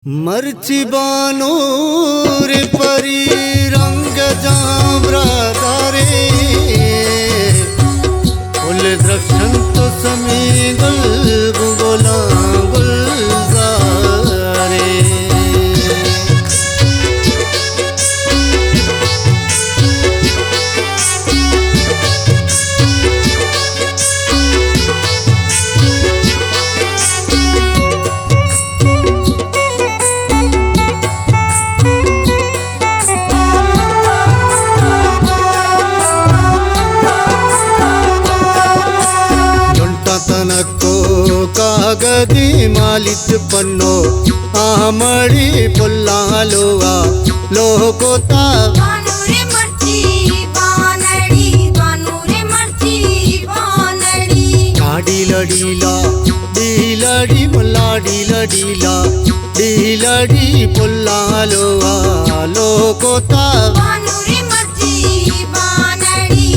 मर्ची बानूर परी रंग जामरा तारे फुल दर्शन तो समी गुल गुला गुलजारे तनको कागदी मालित पन्नो आमड़ी पुल्लालोवा लोकोता बानुरे मर्ची बानड़ी डाडी लडीला डीलडी मुल्ला डीलडीला डीलडी पुल्लालोवा लोकोता बानुरे मर्ची बानड़ी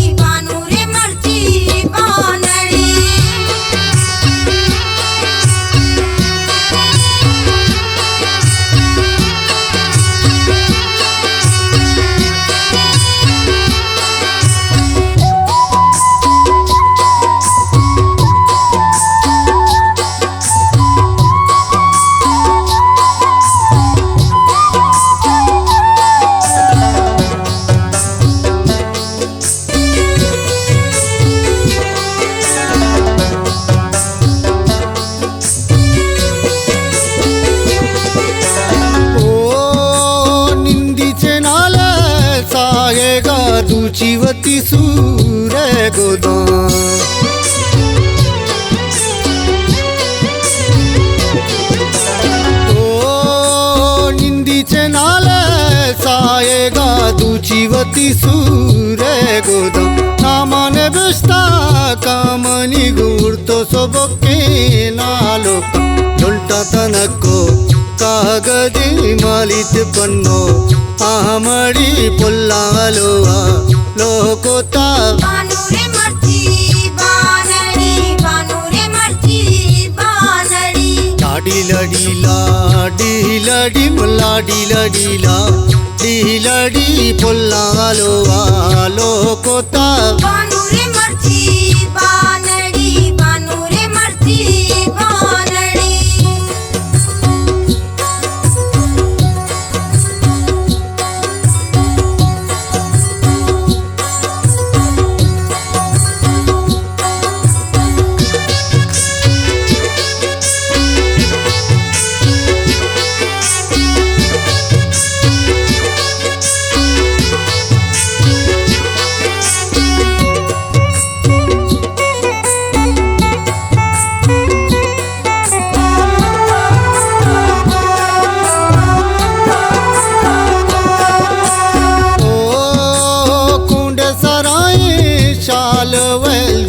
दुचीवती सूर गोदा ओ निंदीचे नाल सायेगा दुचीवती सूर गोदा नामान बेस्ता कामनी गुर्तो सोबके नालो लुल्टा तनको कागदी मालित पन्नो आमड़ी पुल्लालोवा लोकोता बानुरे मर्ची बानड़ी डाडी लडीला डीलडी मुल्ला डीलडीला डीलडी पुल्लालोवा लोकोता बानुरे मर्ची बानड़ी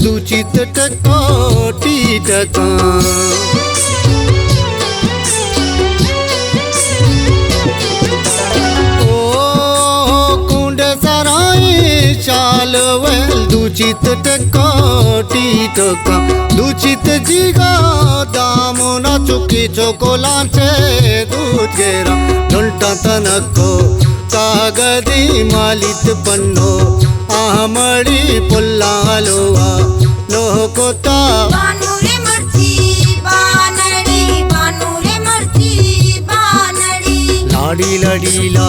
दुचित टकोटी टका ओ कुंड सराय चालवल दुचित टकोटी टका दुचित जीगा दामोना चुकी चोकोलांचे दूध गेरा लुल्टा तनको कागदी मालित पन्नो आमड़ी पुल्लालोवा लोकोता बानुरे मर्ची बानड़ी लाडी लडीला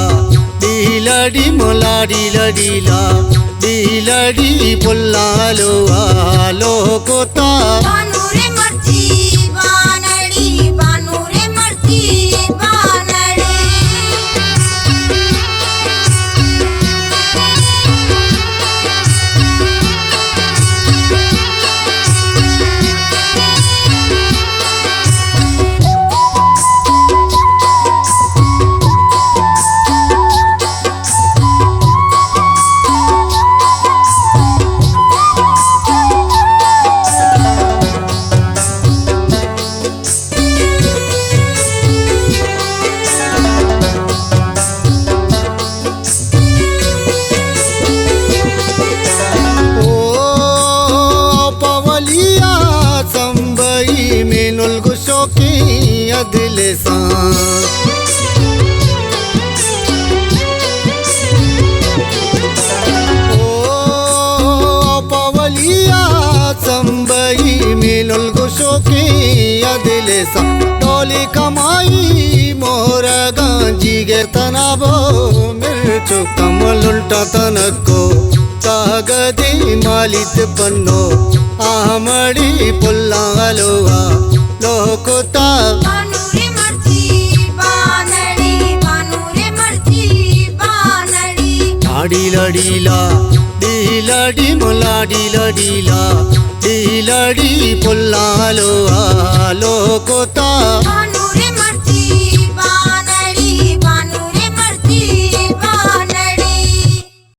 डीलडी मुल्ला डीलडीला डीलडी पुल्लालोवा लोकोता बानुरे मर्ची बानड़ी बानुरे अदले सा ये तनाबो मिर्चु कमलुंट तनको कागदी मालित पन्नो आमड़ी पुल्लालोवा लोकोता बानुरे मर्ची बानड़ी बानुरे मर्ची बानड़ी लाडी लडीला डीलडी मुलाडी लडीला डीलडी पुल्लालोवा लोकोता बानुरे